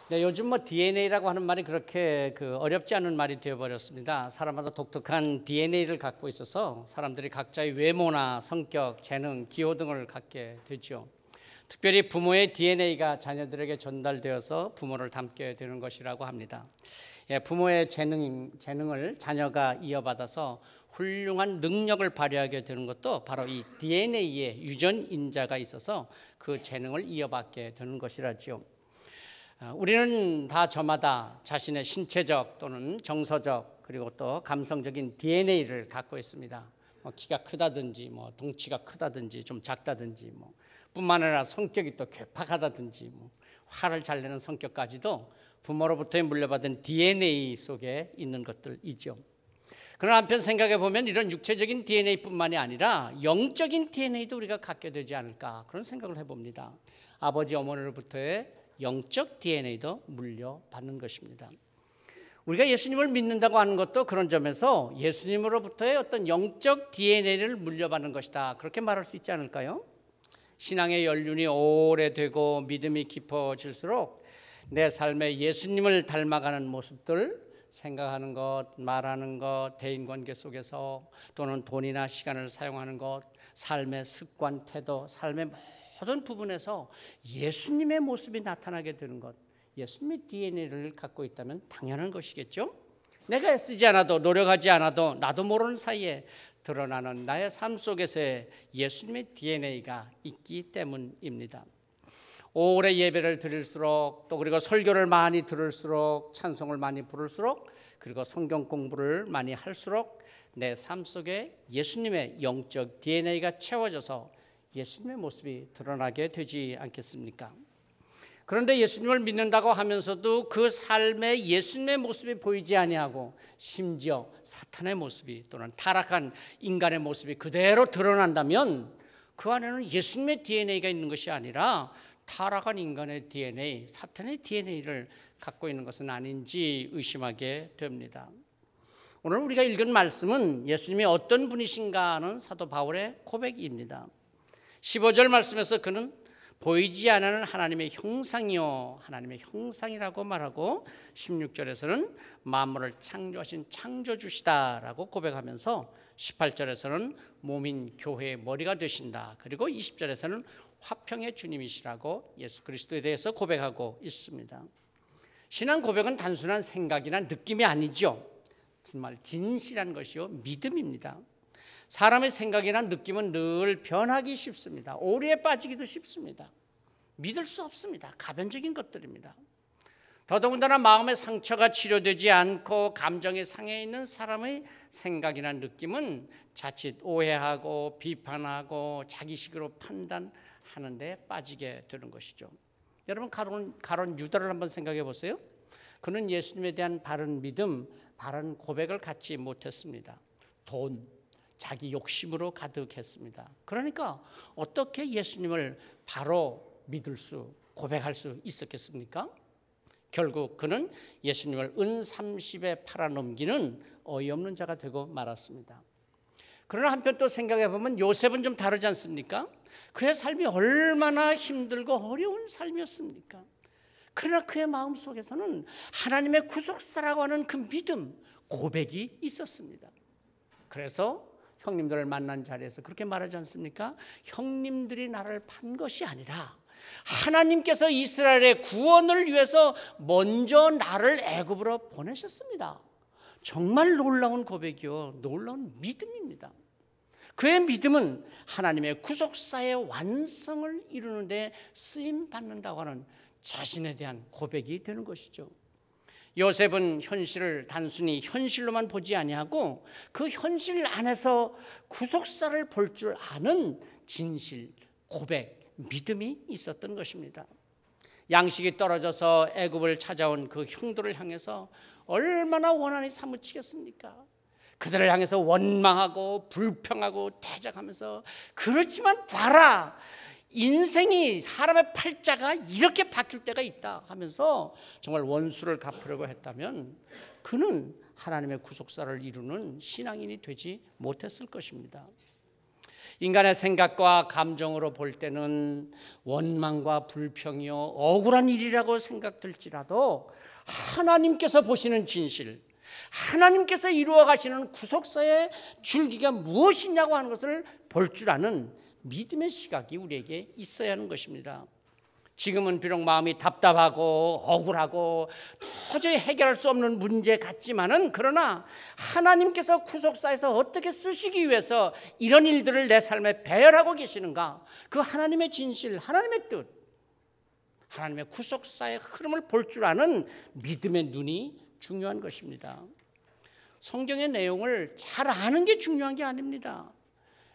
네, 요즘 뭐 DNA라고 하는 말이 그렇게 어렵지 않은 말이 되어버렸습니다. 사람마다 독특한 DNA를 갖고 있어서 사람들이 각자의 외모나 성격, 재능, 기호 등을 갖게 되죠. 특별히 부모의 DNA가 자녀들에게 전달되어서 부모를 닮게 되는 것이라고 합니다. 부모의 재능을 자녀가 이어받아서 훌륭한 능력을 발휘하게 되는 것도 바로 이 DNA의 유전 인자가 있어서 그 재능을 이어받게 되는 것이라죠. 우리는 다 저마다 자신의 신체적 또는 정서적 그리고 또 감성적인 DNA를 갖고 있습니다. 키가 크다든지 덩치가 크다든지 좀 작다든지 뿐만 아니라 성격이 또 괴팍하다든지 화를 잘 내는 성격까지도 부모로부터 물려받은 DNA 속에 있는 것들이죠. 그러나 한편 생각해 보면 이런 육체적인 DNA뿐만이 아니라 영적인 DNA도 우리가 갖게 되지 않을까 그런 생각을 해봅니다. 아버지 어머니로부터의 영적 DNA도 물려받는 것입니다. 우리가 예수님을 믿는다고 하는 것도 그런 점에서 예수님으로부터의 어떤 영적 DNA를 물려받는 것이다 그렇게 말할 수 있지 않을까요? 신앙의 연륜이 오래되고 믿음이 깊어질수록 내 삶에 예수님을 닮아가는 모습들, 생각하는 것, 말하는 것, 대인관계 속에서 또는 돈이나 시간을 사용하는 것, 삶의 습관, 태도, 삶의 모든 부분에서 예수님의 모습이 나타나게 되는 것, 예수님의 DNA를 갖고 있다면 당연한 것이겠죠. 내가 애쓰지 않아도 노력하지 않아도 나도 모르는 사이에 드러나는 나의 삶 속에서의 예수님의 DNA가 있기 때문입니다. 오래 예배를 드릴수록 또 그리고 설교를 많이 들을수록 찬송을 많이 부를수록 그리고 성경 공부를 많이 할수록 내 삶 속에 예수님의 영적 DNA가 채워져서 예수님의 모습이 드러나게 되지 않겠습니까? 그런데 예수님을 믿는다고 하면서도 그 삶에 예수님의 모습이 보이지 아니하고 심지어 사탄의 모습이 또는 타락한 인간의 모습이 그대로 드러난다면 그 안에는 예수님의 DNA가 있는 것이 아니라 타락한 인간의 DNA, 사탄의 DNA를 갖고 있는 것은 아닌지 의심하게 됩니다. 오늘 우리가 읽은 말씀은 예수님이 어떤 분이신가 하는 사도 바울의 고백입니다. 15절 말씀에서 그는 보이지 않는 하나님의 형상이요 하나님의 형상이라고 말하고 16절에서는 만물을 창조하신 창조주시다라고 고백하면서 18절에서는 몸인 교회의 머리가 되신다. 그리고 20절에서는 화평의 주님이시라고 예수 그리스도에 대해서 고백하고 있습니다. 신앙 고백은 단순한 생각이나 느낌이 아니죠. 정말 진실한 것이요 믿음입니다. 사람의 생각이나 느낌은 늘 변하기 쉽습니다. 오류에 빠지기도 쉽습니다. 믿을 수 없습니다. 가변적인 것들입니다. 더더군다나 마음의 상처가 치료되지 않고 감정에 상해 있는 사람의 생각이나 느낌은 자칫 오해하고 비판하고 자기식으로 판단하는 데 빠지게 되는 것이죠. 여러분 가론 유다를 한번 생각해 보세요. 그는 예수님에 대한 바른 믿음, 바른 고백을 갖지 못했습니다. 돈, 자기 욕심으로 가득했습니다. 그러니까 어떻게 예수님을 바로 믿을 수, 고백할 수 있었겠습니까? 결국 그는 예수님을 은 30에 팔아넘기는 어이없는 자가 되고 말았습니다. 그러나 한편 또 생각해 보면 요셉은 좀 다르지 않습니까? 그의 삶이 얼마나 힘들고 어려운 삶이었습니까? 그러나 그의 마음속에서는 하나님의 구속사라고 하는 그 믿음, 고백이 있었습니다. 그래서 형님들을 만난 자리에서 그렇게 말하지 않습니까? 형님들이 나를 판 것이 아니라 하나님께서 이스라엘의 구원을 위해서 먼저 나를 애굽으로 보내셨습니다. 정말 놀라운 고백이요, 놀라운 믿음입니다. 그의 믿음은 하나님의 구속사의 완성을 이루는 데 쓰임받는다고 하는 자신에 대한 고백이 되는 것이죠. 요셉은 현실을 단순히 현실로만 보지 아니하고 그 현실 안에서 구속사를 볼 줄 아는 진실, 고백, 믿음이 있었던 것입니다. 양식이 떨어져서 애굽을 찾아온 그 형들을 향해서 얼마나 원한이 사무치겠습니까? 그들을 향해서 원망하고 불평하고 대적하면서 그렇지만 봐라, 인생이 사람의 팔자가 이렇게 바뀔 때가 있다 하면서 정말 원수를 갚으려고 했다면 그는 하나님의 구속사를 이루는 신앙인이 되지 못했을 것입니다. 인간의 생각과 감정으로 볼 때는 원망과 불평이요 억울한 일이라고 생각될지라도 하나님께서 보시는 진실, 하나님께서 이루어 가시는 구속사의 줄기가 무엇이냐고 하는 것을 볼 줄 아는 믿음의 시각이 우리에게 있어야 하는 것입니다. 지금은 비록 마음이 답답하고 억울하고 도저히 해결할 수 없는 문제 같지만은, 그러나 하나님께서 구속사에서 어떻게 쓰시기 위해서 이런 일들을 내 삶에 배열하고 계시는가, 그 하나님의 진실, 하나님의 뜻, 하나님의 구속사의 흐름을 볼 줄 아는 믿음의 눈이 중요한 것입니다. 성경의 내용을 잘 아는 게 중요한 게 아닙니다.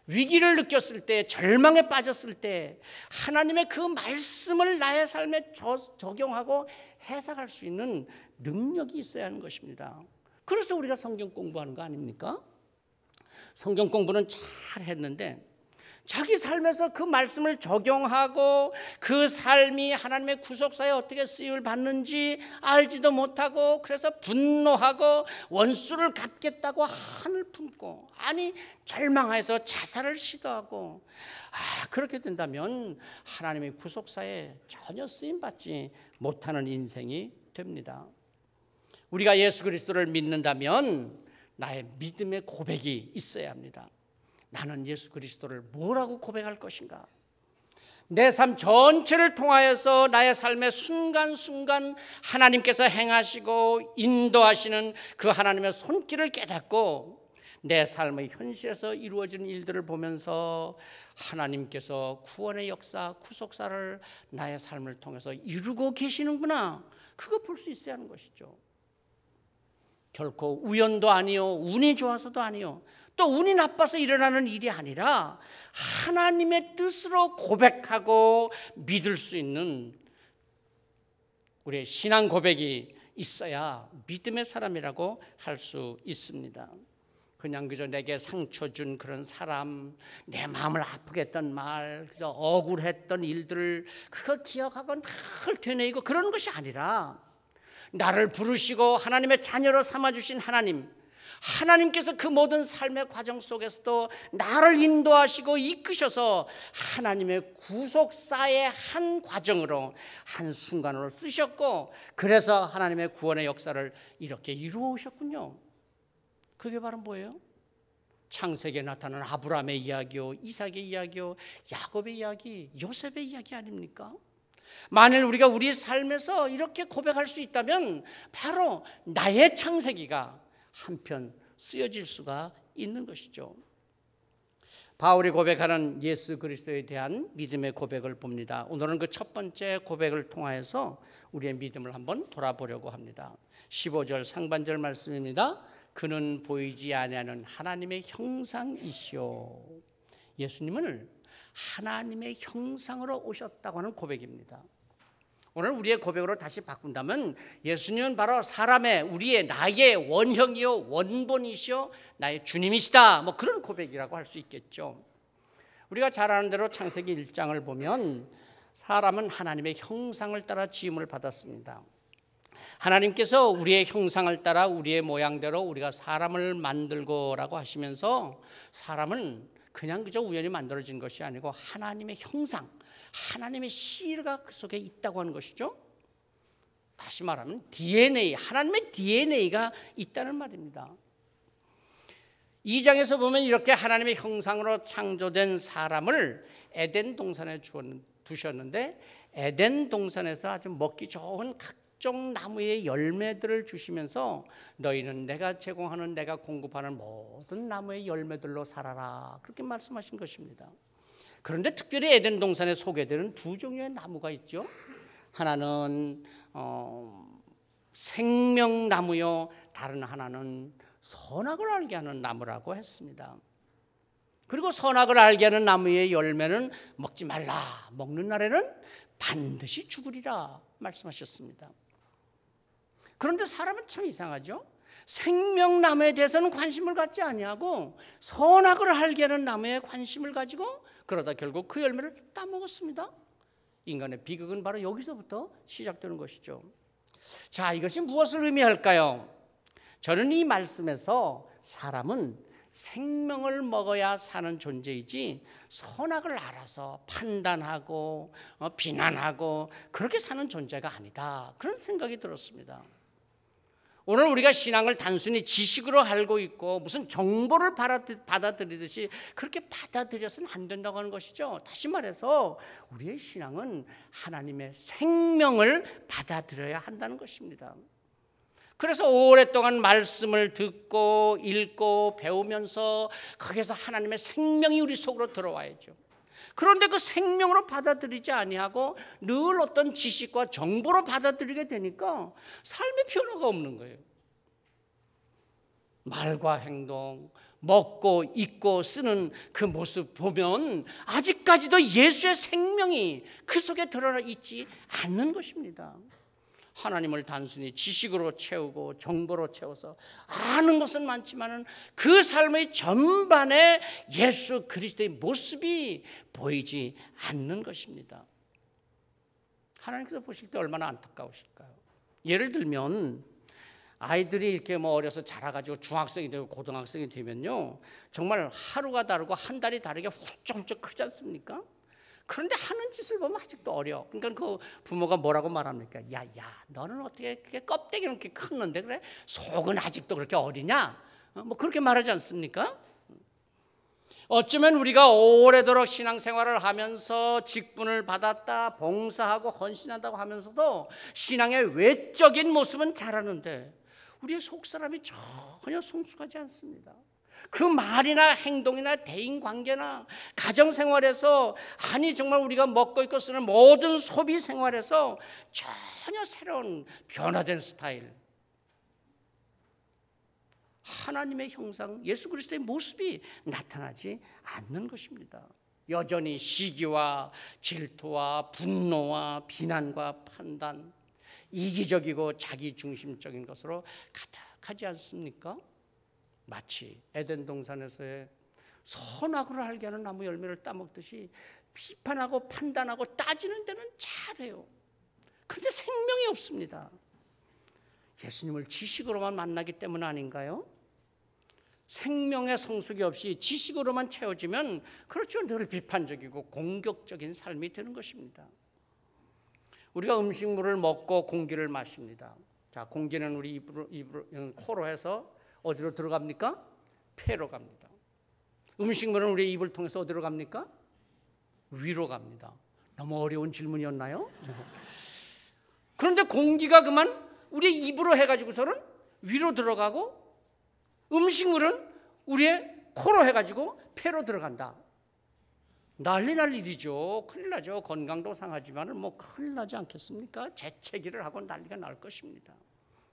위기를 느꼈을 때, 절망에 빠졌을 때 하나님의 그 말씀을 나의 삶에 적용하고 해석할 수 있는 능력이 있어야 하는 것입니다. 그래서 우리가 성경 공부하는 거 아닙니까? 성경 공부는 잘 했는데 자기 삶에서 그 말씀을 적용하고 그 삶이 하나님의 구속사에 어떻게 쓰임을 받는지 알지도 못하고, 그래서 분노하고 원수를 갚겠다고 한을 품고, 아니 절망해서 자살을 시도하고, 그렇게 된다면 하나님의 구속사에 전혀 쓰임받지 못하는 인생이 됩니다. 우리가 예수 그리스도를 믿는다면 나의 믿음의 고백이 있어야 합니다. 나는 예수 그리스도를 뭐라고 고백할 것인가? 내 삶 전체를 통하여서 나의 삶의 순간순간 하나님께서 행하시고 인도하시는 그 하나님의 손길을 깨닫고 내 삶의 현실에서 이루어지는 일들을 보면서 하나님께서 구원의 역사, 구속사를 나의 삶을 통해서 이루고 계시는구나, 그거 볼 수 있어야 하는 것이죠. 결코 우연도 아니요, 운이 좋아서도 아니요, 또 운이 나빠서 일어나는 일이 아니라 하나님의 뜻으로 고백하고 믿을 수 있는 우리의 신앙 고백이 있어야 믿음의 사람이라고 할 수 있습니다. 그냥 그저 내게 상처 준 그런 사람, 내 마음을 아프게 했던 말, 그저 억울했던 일들을 그거 기억하고 늘 되뇌이고 그러는 것이 아니라, 나를 부르시고 하나님의 자녀로 삼아주신 하나님께서 그 모든 삶의 과정 속에서도 나를 인도하시고 이끄셔서 하나님의 구속사의 한 과정으로, 한 순간으로 쓰셨고, 그래서 하나님의 구원의 역사를 이렇게 이루어 오셨군요. 그게 바로 뭐예요? 창세기에 나타난 아브라함의 이야기요, 이삭의 이야기요, 야곱의 이야기, 요셉의 이야기 아닙니까? 만일 우리가 우리 삶에서 이렇게 고백할 수 있다면 바로 나의 창세기가 한편 쓰여질 수가 있는 것이죠. 바울이 고백하는 예수 그리스도에 대한 믿음의 고백을 봅니다. 오늘은 그 첫 번째 고백을 통하여서 우리의 믿음을 한번 돌아보려고 합니다. 15절 상반절 말씀입니다. 그는 보이지 아니하는 하나님의 형상이시오. 예수님은 하나님의 형상으로 오셨다고 하는 고백입니다. 오늘 우리의 고백으로 다시 바꾼다면 예수님은 바로 나의 원형이요, 원본이시요, 나의 주님이시다, 뭐 그런 고백이라고 할 수 있겠죠. 우리가 잘 아는 대로 창세기 1장을 보면 사람은 하나님의 형상을 따라 지음을 받았습니다. 하나님께서 우리의 형상을 따라 우리의 모양대로 우리가 사람을 만들고라고 하시면서, 사람은 그냥 그저 우연히 만들어진 것이 아니고 하나님의 형상, 하나님의 시가 그 속에 있다고 하는 것이죠. 다시 말하면 DNA, 하나님의 DNA가 있다는 말입니다. 2장에서 보면 이렇게 하나님의 형상으로 창조된 사람을 에덴 동산에 두셨는데, 에덴 동산에서 아주 먹기 좋은 각종 나무의 열매들을 주시면서 너희는 내가 제공하는, 내가 공급하는 모든 나무의 열매들로 살아라, 그렇게 말씀하신 것입니다. 그런데 특별히 에덴 동산에 소개되는 두 종류의 나무가 있죠. 하나는 생명나무요, 다른 하나는 선악을 알게 하는 나무라고 했습니다. 그리고 선악을 알게 하는 나무의 열매는 먹지 말라, 먹는 날에는 반드시 죽으리라 말씀하셨습니다. 그런데 사람은 참 이상하죠. 생명나무에 대해서는 관심을 갖지 아니하고 선악을 알게 하는 나무에 관심을 가지고, 그러다 결국 그 열매를 따먹었습니다. 인간의 비극은 바로 여기서부터 시작되는 것이죠. 자, 이것이 무엇을 의미할까요? 저는 이 말씀에서 사람은 생명을 먹어야 사는 존재이지 선악을 알아서 판단하고 비난하고 그렇게 사는 존재가 아니다. 그런 생각이 들었습니다. 오늘 우리가 신앙을 단순히 지식으로 알고 있고 무슨 정보를 받아들이듯이 그렇게 받아들여서는 안 된다고 하는 것이죠. 다시 말해서 우리의 신앙은 하나님의 생명을 받아들여야 한다는 것입니다. 그래서 오랫동안 말씀을 듣고 읽고 배우면서 거기에서 하나님의 생명이 우리 속으로 들어와야죠. 그런데 그 생명으로 받아들이지 아니하고 늘 어떤 지식과 정보로 받아들이게 되니까 삶의 변화가 없는 거예요. 말과 행동, 먹고 입고 쓰는 그 모습 보면 아직까지도 예수의 생명이 그 속에 드러나 있지 않는 것입니다. 하나님을 단순히 지식으로 채우고 정보로 채워서 아는 것은 많지만은 그 삶의 전반에 예수 그리스도의 모습이 보이지 않는 것입니다. 하나님께서 보실 때 얼마나 안타까우실까요? 예를 들면 아이들이 이렇게 어려서 자라가지고 중학생이 되고 고등학생이 되면요, 정말 하루가 다르고 한 달이 다르게 훌쩍훌쩍 크지 않습니까? 그런데 하는 짓을 보면 아직도 어려. 그러니까 그 부모가 뭐라고 말합니까? 야, 너는 어떻게 그렇게 껍데기는 이렇게 컸는데 그래? 속은 아직도 그렇게 어리냐? 뭐 그렇게 말하지 않습니까? 어쩌면 우리가 오래도록 신앙생활을 하면서 직분을 받았다, 봉사하고 헌신한다고 하면서도 신앙의 외적인 모습은 잘하는데 우리의 속사람이 전혀 성숙하지 않습니다. 그 말이나 행동이나 대인관계나 가정생활에서 아니 정말 우리가 먹고 입고 쓰는 모든 소비생활에서 전혀 새로운 변화된 스타일, 하나님의 형상, 예수 그리스도의 모습이 나타나지 않는 것입니다. 여전히 시기와 질투와 분노와 비난과 판단, 이기적이고 자기중심적인 것으로 가득하지 않습니까? 마치 에덴 동산에서의 선악을 알게 하는 나무 열매를 따먹듯이 비판하고 판단하고 따지는 데는 잘해요. 그런데 생명이 없습니다. 예수님을 지식으로만 만나기 때문 아닌가요? 생명의 성숙이 없이 지식으로만 채워지면 그렇죠, 늘 비판적이고 공격적인 삶이 되는 것입니다. 우리가 음식물을 먹고 공기를 마십니다. 자, 공기는 우리 코로 해서 어디로 들어갑니까? 폐로 갑니다. 음식물은 우리 입을 통해서 어디로 갑니까? 위로 갑니다. 너무 어려운 질문이었나요? 그런데 공기가 그만 우리 입으로 해가지고서는 위로 들어가고 음식물은 우리의 코로 해가지고 폐로 들어간다. 난리 날 일이죠. 큰일 나죠. 건강도 상하지만 뭐 큰일 나지 않겠습니까? 재채기를 하고 난리가 날 것입니다.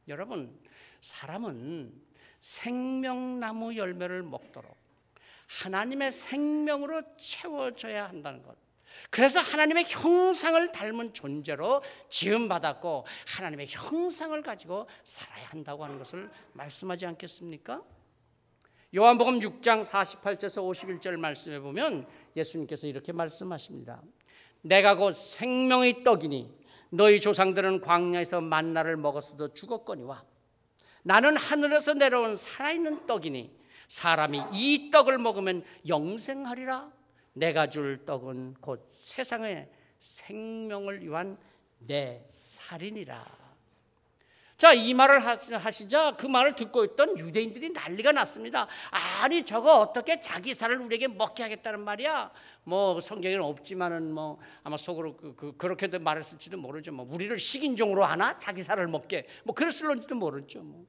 여러분, 사람은 생명나무 열매를 먹도록 하나님의 생명으로 채워져야 한다는 것. 그래서 하나님의 형상을 닮은 존재로 지음받았고 하나님의 형상을 가지고 살아야 한다고 하는 것을 말씀하지 않겠습니까? 요한복음 6장 48절에서 51절 말씀에 보면 예수님께서 이렇게 말씀하십니다. 내가 곧 생명의 떡이니 너희 조상들은 광야에서 만나를 먹었어도 죽었거니와 나는 하늘에서 내려온 살아있는 떡이니 사람이 이 떡을 먹으면 영생하리라. 내가 줄 떡은 곧 세상의 생명을 위한 내 살이니라. 자, 이 말을 하시자 그 말을 듣고 있던 유대인들이 난리가 났습니다. 아니 저거 어떻게 자기 살을 우리에게 먹게 하겠다는 말이야? 뭐 성경에는 없지만은 뭐 아마 속으로 그렇게도 말했을지도 모르죠. 뭐 우리를 식인종으로 하나? 자기 살을 먹게 뭐 그랬을런지도 모르죠. 뭐.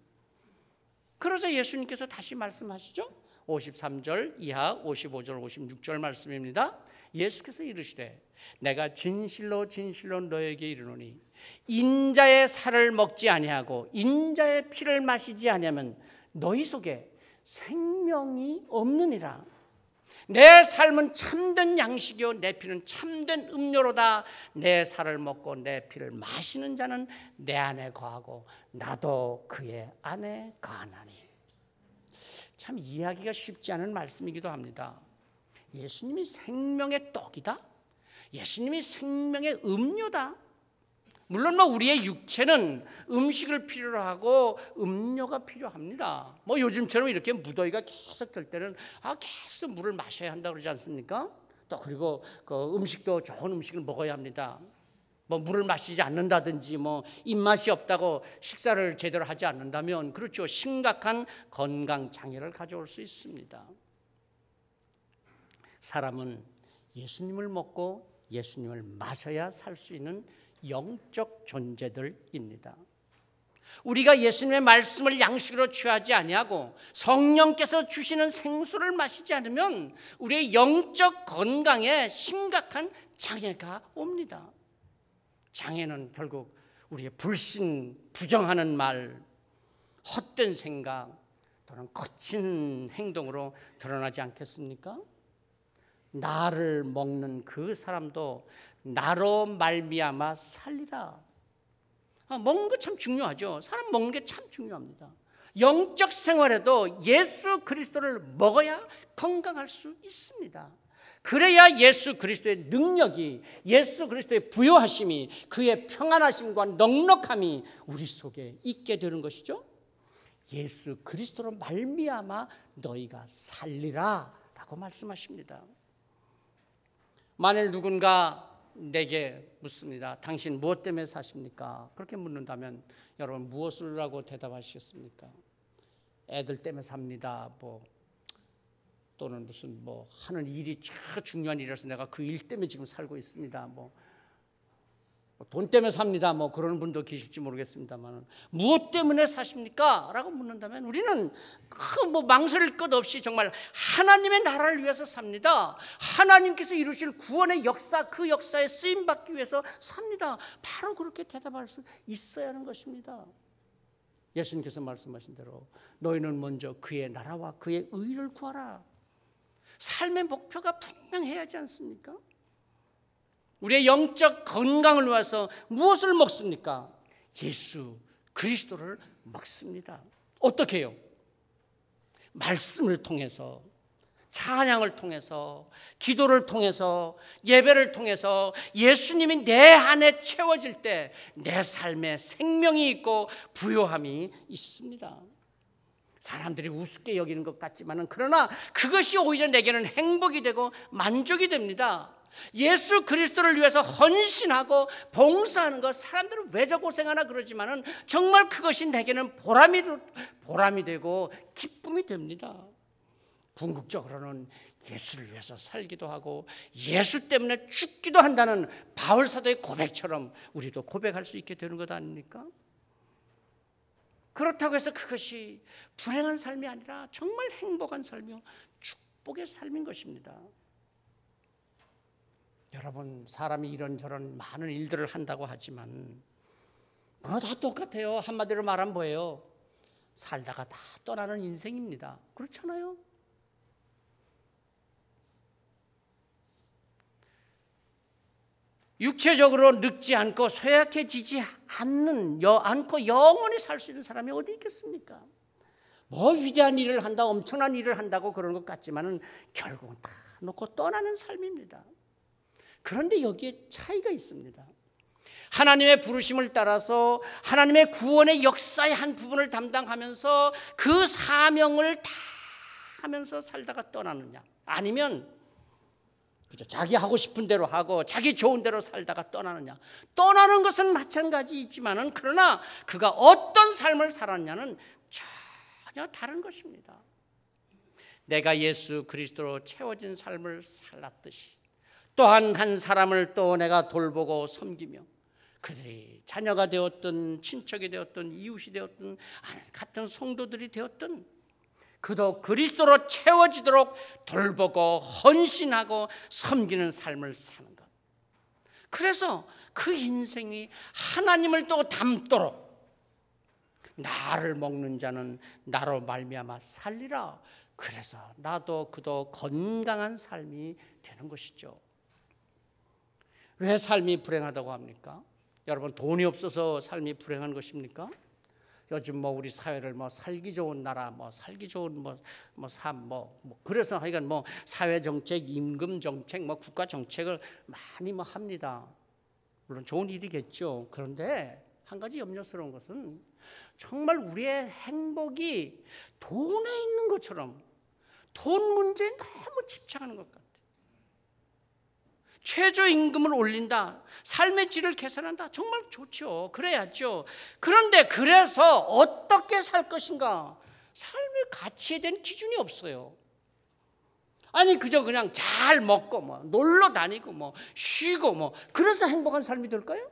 그래서 예수님께서 다시 말씀하시죠. 53절 이하 55절 56절 말씀입니다. 예수께서 이르시되 내가 진실로 진실로 너에게 이르노니 인자의 살을 먹지 아니하고 인자의 피를 마시지 아니하면 너희 속에 생명이 없느니라. 내 삶은 참된 양식이요 내 피는 참된 음료로다. 내 살을 먹고 내 피를 마시는 자는 내 안에 거하고 나도 그의 안에 거하나니. 참 이해하기가 쉽지 않은 말씀이기도 합니다. 예수님이 생명의 떡이다? 예수님이 생명의 음료다? 물론 뭐 우리의 육체는 음식을 필요로 하고 음료가 필요합니다. 뭐 요즘처럼 이렇게 무더위가 계속 될 때는 계속 물을 마셔야 한다고 그러지 않습니까? 또 그리고 그 음식도 좋은 음식을 먹어야 합니다. 뭐 물을 마시지 않는다든지 뭐 입맛이 없다고 식사를 제대로 하지 않는다면 그렇죠. 심각한 건강 장애를 가져올 수 있습니다. 사람은 예수님을 먹고 예수님을 마셔야 살 수 있는 영적 존재들입니다. 우리가 예수님의 말씀을 양식으로 취하지 아니하고 성령께서 주시는 생수를 마시지 않으면 우리의 영적 건강에 심각한 장애가 옵니다. 장애는 결국 우리의 불신, 부정하는 말, 헛된 생각 또는 거친 행동으로 드러나지 않겠습니까? 나를 먹는 그 사람도 나로 말미암아 살리라. 먹는 거 참 중요하죠. 사람 먹는 게 참 중요합니다. 영적 생활에도 예수 그리스도를 먹어야 건강할 수 있습니다. 그래야 예수 그리스도의 능력이, 예수 그리스도의 부요하심이, 그의 평안하심과 넉넉함이 우리 속에 있게 되는 것이죠. 예수 그리스도로 말미암아 너희가 살리라 라고 말씀하십니다. 만일 누군가 내게 묻습니다. 당신 무엇 때문에 사십니까? 그렇게 묻는다면 여러분 무엇을 하고 대답하시겠습니까? 애들 때문에 삽니다. 또는 무슨 하는 일이 참 중요한 일이라서 내가 그 일 때문에 지금 살고 있습니다. 돈 때문에 삽니다. 그런 분도 계실지 모르겠습니다만 무엇 때문에 사십니까? 라고 묻는다면 우리는 망설일 것 없이 정말 하나님의 나라를 위해서 삽니다. 하나님께서 이루실 구원의 역사, 그 역사에 쓰임받기 위해서 삽니다. 바로 그렇게 대답할 수 있어야 하는 것입니다. 예수님께서 말씀하신 대로 너희는 먼저 그의 나라와 그의 의를 구하라. 삶의 목표가 분명해야 하지 않습니까? 우리의 영적 건강을 위해서 무엇을 먹습니까? 예수 그리스도를 먹습니다. 어떻게 해요? 말씀을 통해서, 찬양을 통해서, 기도를 통해서, 예배를 통해서 예수님이 내 안에 채워질 때 내 삶에 생명이 있고 부요함이 있습니다. 사람들이 우습게 여기는 것 같지만은 그러나 그것이 오히려 내게는 행복이 되고 만족이 됩니다. 예수 그리스도를 위해서 헌신하고 봉사하는 것, 사람들은 왜 저 고생하나 그러지만은 정말 그것이 내게는 보람이 되고 기쁨이 됩니다. 궁극적으로는 예수를 위해서 살기도 하고 예수 때문에 죽기도 한다는 바울 사도의 고백처럼 우리도 고백할 수 있게 되는 것 아닙니까? 그렇다고 해서 그것이 불행한 삶이 아니라 정말 행복한 삶이요 축복의 삶인 것입니다. 여러분, 사람이 이런저런 많은 일들을 한다고 하지만 다 똑같아요. 한마디로 말하면 뭐예요? 살다가 다 떠나는 인생입니다. 그렇잖아요? 육체적으로 늙지 않고 쇠약해지지 않고 영원히 살 수 있는 사람이 어디 있겠습니까? 위대한 일을 한다, 엄청난 일을 한다고 그러는 것 같지만은 결국은 다 놓고 떠나는 삶입니다. 그런데 여기에 차이가 있습니다. 하나님의 부르심을 따라서 하나님의 구원의 역사의 한 부분을 담당하면서 그 사명을 다 하면서 살다가 떠나느냐, 아니면 자기 하고 싶은 대로 하고 자기 좋은 대로 살다가 떠나느냐. 떠나는 것은 마찬가지이지만은 그러나 그가 어떤 삶을 살았냐는 전혀 다른 것입니다. 내가 예수 그리스도로 채워진 삶을 살았듯이 또한 한 사람을 또 내가 돌보고 섬기며 그들이 자녀가 되었든 친척이 되었든 이웃이 되었든 같은 성도들이 되었든 그도 그리스도로 채워지도록 돌보고 헌신하고 섬기는 삶을 사는 것. 그래서 그 인생이 하나님을 또 닮도록 나를 먹는 자는 나로 말미암아 살리라. 그래서 나도 그도 건강한 삶이 되는 것이죠. 왜 삶이 불행하다고 합니까? 여러분, 돈이 없어서 삶이 불행한 것입니까? 요즘 우리 사회를 살기 좋은 나라, 살기 좋은 삶, 그래서 하여간 사회 정책, 임금 정책, 국가 정책을 많이 합니다. 물론 좋은 일이겠죠. 그런데 한 가지 염려스러운 것은 정말 우리의 행복이 돈에 있는 것처럼 돈 문제에 너무 집착하는 것 같아요. 최저임금을 올린다, 삶의 질을 개선한다, 정말 좋죠. 그래야죠. 그런데 그래서 어떻게 살 것인가? 삶의 가치에 대한 기준이 없어요. 아니 그저 그냥 잘 먹고 뭐 놀러 다니고 뭐 쉬고 뭐 그래서 행복한 삶이 될까요?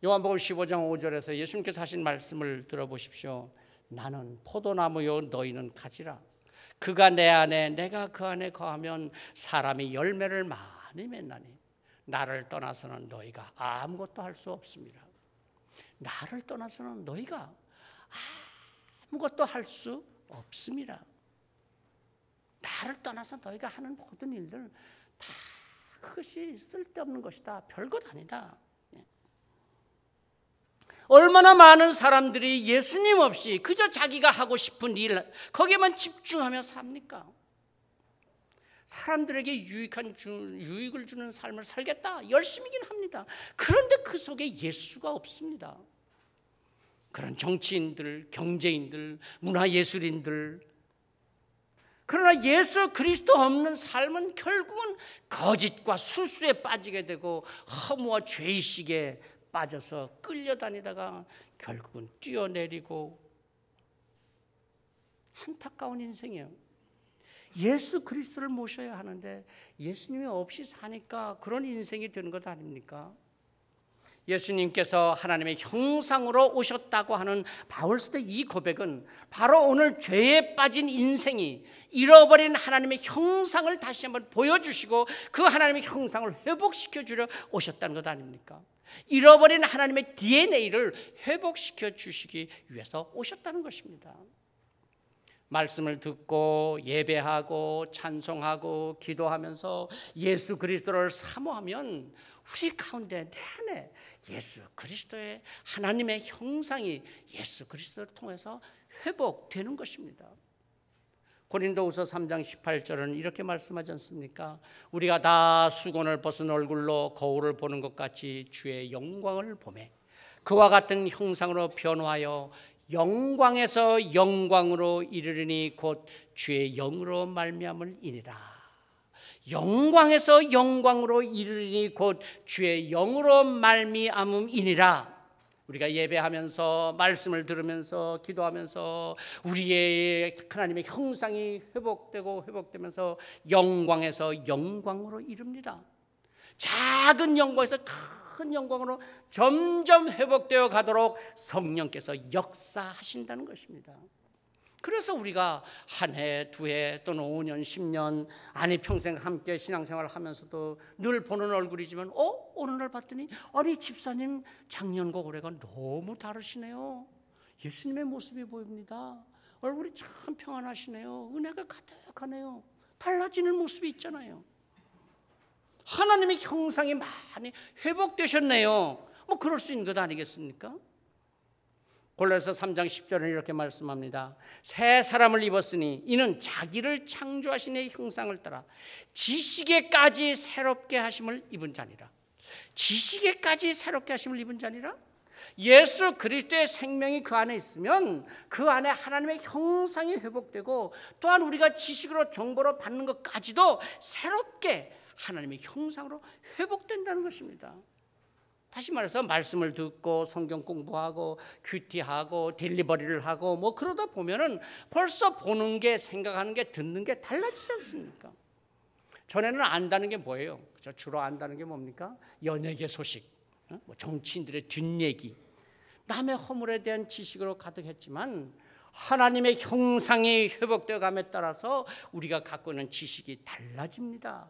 요한복음 15장 5절에서 예수님께서 하신 말씀을 들어보십시오. 나는 포도나무요 너희는 가지라. 그가 내 안에 내가 그 안에 거하면 사람이 열매를 많이 맺나니 나를 떠나서는 너희가 아무것도 할 수 없습니다. 나를 떠나서는 너희가 아무것도 할 수 없습니다. 나를 떠나서 너희가 하는 모든 일들 다 그것이 쓸데없는 것이다. 별것 아니다. 얼마나 많은 사람들이 예수님 없이 그저 자기가 하고 싶은 일 거기에만 집중하며 삽니까? 사람들에게 유익을 주는 삶을 살겠다 열심히긴 합니다. 그런데 그 속에 예수가 없습니다. 그런 정치인들, 경제인들, 문화예술인들, 그러나 예수 그리스도 없는 삶은 결국은 거짓과 술수에 빠지게 되고 허무와 죄의식에 빠져서 끌려다니다가 결국은 뛰어내리고 안타까운 인생이에요. 예수 그리스도를 모셔야 하는데 예수님이 없이 사니까 그런 인생이 되는 것 아닙니까? 예수님께서 하나님의 형상으로 오셨다고 하는 바울서의 이 고백은 바로 오늘 죄에 빠진 인생이 잃어버린 하나님의 형상을 다시 한번 보여주시고 그 하나님의 형상을 회복시켜 주려 오셨다는 것 아닙니까? 잃어버린 하나님의 DNA를 회복시켜 주시기 위해서 오셨다는 것입니다. 말씀을 듣고 예배하고 찬송하고 기도하면서 예수 그리스도를 사모하면 우리 가운데 내 안에 예수 그리스도의 하나님의 형상이 예수 그리스도를 통해서 회복되는 것입니다. 고린도후서 3장 18절은 이렇게 말씀하지 않습니까? 우리가 다 수건을 벗은 얼굴로 거울을 보는 것 같이 주의 영광을 보매 그와 같은 형상으로 변화하여 영광에서 영광으로 이르리니 곧 주의 영으로 말미암을이니라. 영광에서 영광으로 이르리니 곧 주의 영으로 말미암음이니라. 우리가 예배하면서 말씀을 들으면서 기도하면서 우리의 하나님의 형상이 회복되면서 영광에서 영광으로 이릅니다. 작은 영광에서 큰 영광으로 점점 회복되어 가도록 성령께서 역사하신다는 것입니다. 그래서 우리가 한 해, 두 해 또는 5년, 10년 아니 평생 함께 신앙생활을 하면서도 늘 보는 얼굴이지만 어느 날 봤더니 아니 집사님 작년과 올해가 너무 다르시네요. 예수님의 모습이 보입니다. 얼굴이 참 평안하시네요. 은혜가 가득하네요. 달라지는 모습이 있잖아요. 하나님의 형상이 많이 회복되셨네요. 뭐 그럴 수 있는 것 아니겠습니까? 골로새 3장 10절은 이렇게 말씀합니다. 새 사람을 입었으니 이는 자기를 창조하신 이의 형상을 따라 지식에까지 새롭게 하심을 입은 자니라. 지식에까지 새롭게 하심을 입은 자니라? 예수 그리스도의 생명이 그 안에 있으면 그 안에 하나님의 형상이 회복되고 또한 우리가 지식으로 정보로 받는 것까지도 새롭게 하나님의 형상으로 회복된다는 것입니다. 다시 말해서 말씀을 듣고 성경 공부하고 큐티하고 딜리버리를 하고 뭐 그러다 보면은 벌써 보는 게 생각하는 게 듣는 게 달라지지 않습니까? 전에는 안다는 게 뭐예요? 주로 안다는 게 뭡니까? 연예계 소식, 뭐 정치인들의 뒷얘기, 남의 허물에 대한 지식으로 가득했지만 하나님의 형상이 회복되어 감에 따라서 우리가 갖고 있는 지식이 달라집니다.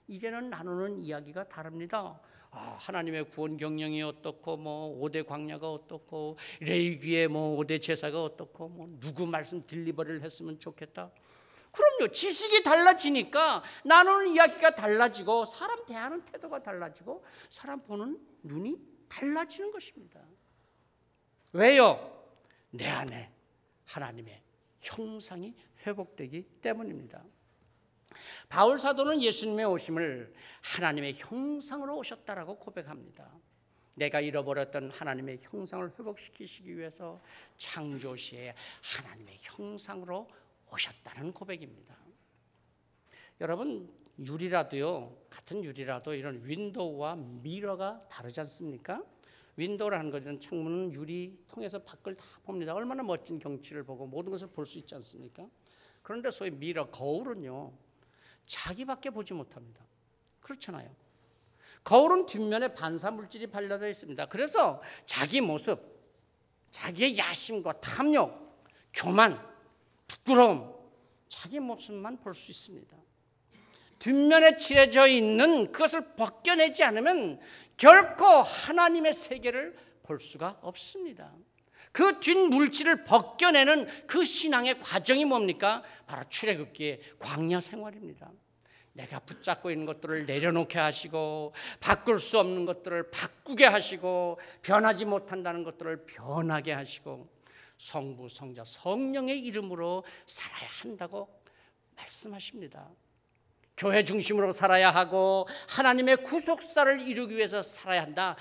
이제는 나누는 이야기가 다릅니다. 하나님의 구원 경영이 어떻고 뭐 5대 광야가 어떻고 레위기의 뭐 5대 제사가 어떻고 뭐 누구 말씀 딜리버리를 했으면 좋겠다. 그럼요. 지식이 달라지니까 나누는 이야기가 달라지고 사람 대하는 태도가 달라지고 사람 보는 눈이 달라지는 것입니다. 왜요? 내 안에 하나님의 형상이 회복되기 때문입니다. 바울 사도는 예수님의 오심을 하나님의 형상으로 오셨다라고 고백합니다. 내가 잃어버렸던 하나님의 형상을 회복시키시기 위해서 창조시에 하나님의 형상으로 오셨다는 고백입니다. 여러분, 유리라도요, 같은 유리라도 이런 윈도우와 미러가 다르지 않습니까? 윈도우라는 것은 창문은 유리 통해서 밖을 다 봅니다. 얼마나 멋진 경치를 보고 모든 것을 볼 수 있지 않습니까? 그런데 소위 미러, 거울은요, 자기밖에 보지 못합니다. 그렇잖아요. 거울은 뒷면에 반사물질이 발라져 있습니다. 그래서 자기 모습, 자기의 야심과 탐욕, 교만, 부끄러움, 자기 모습만 볼 수 있습니다. 뒷면에 칠해져 있는 그것을 벗겨내지 않으면 결코 하나님의 세계를 볼 수가 없습니다. 그 뒷물질을 벗겨내는 그 신앙의 과정이 뭡니까? 바로 출애굽기의 광야 생활입니다. 내가 붙잡고 있는 것들을 내려놓게 하시고 바꿀 수 없는 것들을 바꾸게 하시고 변하지 못한다는 것들을 변하게 하시고 성부, 성자, 성령의 이름으로 살아야 한다고 말씀하십니다. 교회 중심으로 살아야 하고 하나님의 구속사를 이루기 위해서 살아야 한다.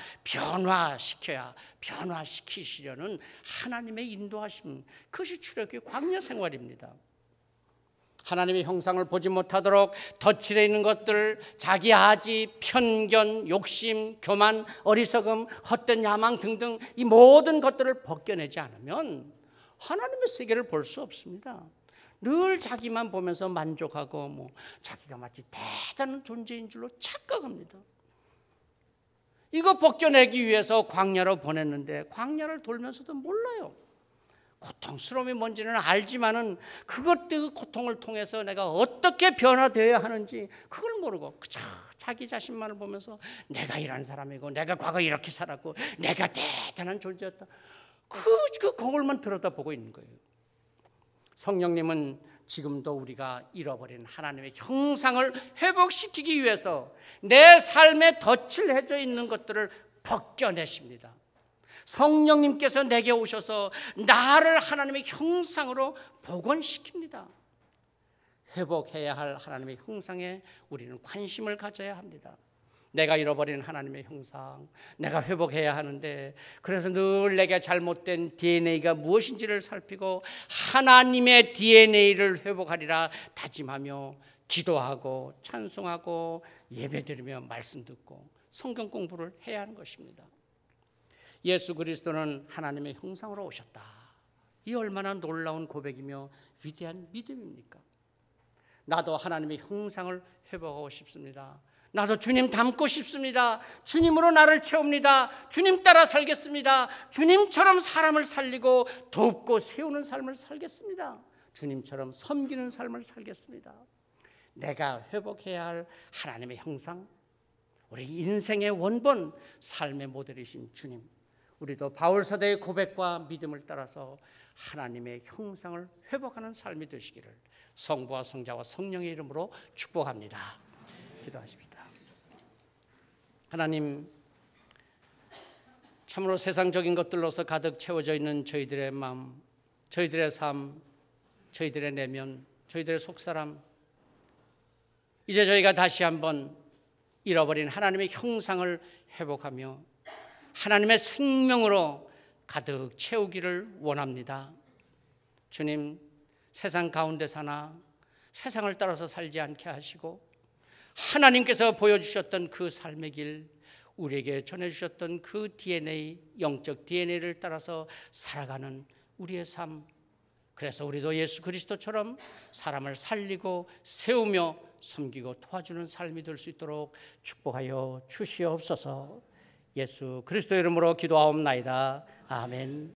변화시키시려는 하나님의 인도하심, 그것이 출애굽기의 광야 생활입니다. 하나님의 형상을 보지 못하도록 덧칠해 있는 것들, 자기 아지, 편견, 욕심, 교만, 어리석음, 헛된 야망 등등 이 모든 것들을 벗겨내지 않으면 하나님의 세계를 볼 수 없습니다. 늘 자기만 보면서 만족하고 자기가 마치 대단한 존재인 줄로 착각합니다. 이거 벗겨내기 위해서 광야로 보냈는데 광야를 돌면서도 몰라요. 고통스러움이 뭔지는 알지만은 그것들 고통을 통해서 내가 어떻게 변화되어야 하는지 그걸 모르고 그저 자기 자신만을 보면서 내가 이런 사람이고 내가 과거에 이렇게 살았고 내가 대단한 존재였다. 그 거울만 들여다보고 있는 거예요. 성령님은 지금도 우리가 잃어버린 하나님의 형상을 회복시키기 위해서 내 삶에 덧칠해져 있는 것들을 벗겨내십니다. 성령님께서 내게 오셔서 나를 하나님의 형상으로 복원시킵니다. 회복해야 할 하나님의 형상에 우리는 관심을 가져야 합니다. 내가 잃어버린 하나님의 형상, 내가 회복해야 하는데 그래서 늘 내게 잘못된 DNA가 무엇인지를 살피고 하나님의 DNA를 회복하리라 다짐하며 기도하고 찬송하고 예배드리며 말씀 듣고 성경 공부를 해야 하는 것입니다. 예수 그리스도는 하나님의 형상으로 오셨다. 이 얼마나 놀라운 고백이며 위대한 믿음입니까? 나도 하나님의 형상을 회복하고 싶습니다. 나도 주님 닮고 싶습니다. 주님으로 나를 채웁니다. 주님 따라 살겠습니다. 주님처럼 사람을 살리고 돕고 세우는 삶을 살겠습니다. 주님처럼 섬기는 삶을 살겠습니다. 내가 회복해야 할 하나님의 형상, 우리 인생의 원본, 삶의 모델이신 주님, 우리도 바울사도의 고백과 믿음을 따라서 하나님의 형상을 회복하는 삶이 되시기를 성부와 성자와 성령의 이름으로 축복합니다. 기도하십시다. 하나님, 참으로 세상적인 것들로서 가득 채워져 있는 저희들의 마음, 저희들의 삶, 저희들의 내면, 저희들의 속사람, 이제 저희가 다시 한번 잃어버린 하나님의 형상을 회복하며 하나님의 생명으로 가득 채우기를 원합니다. 주님, 세상 가운데 사나 세상을 따라서 살지 않게 하시고 하나님께서 보여주셨던 그 삶의 길, 우리에게 전해주셨던 그 DNA, 영적 DNA를 따라서 살아가는 우리의 삶, 그래서 우리도 예수 그리스도처럼 사람을 살리고 세우며 섬기고 도와주는 삶이 될 수 있도록 축복하여 주시옵소서. 예수 그리스도 이름으로 기도하옵나이다. 아멘.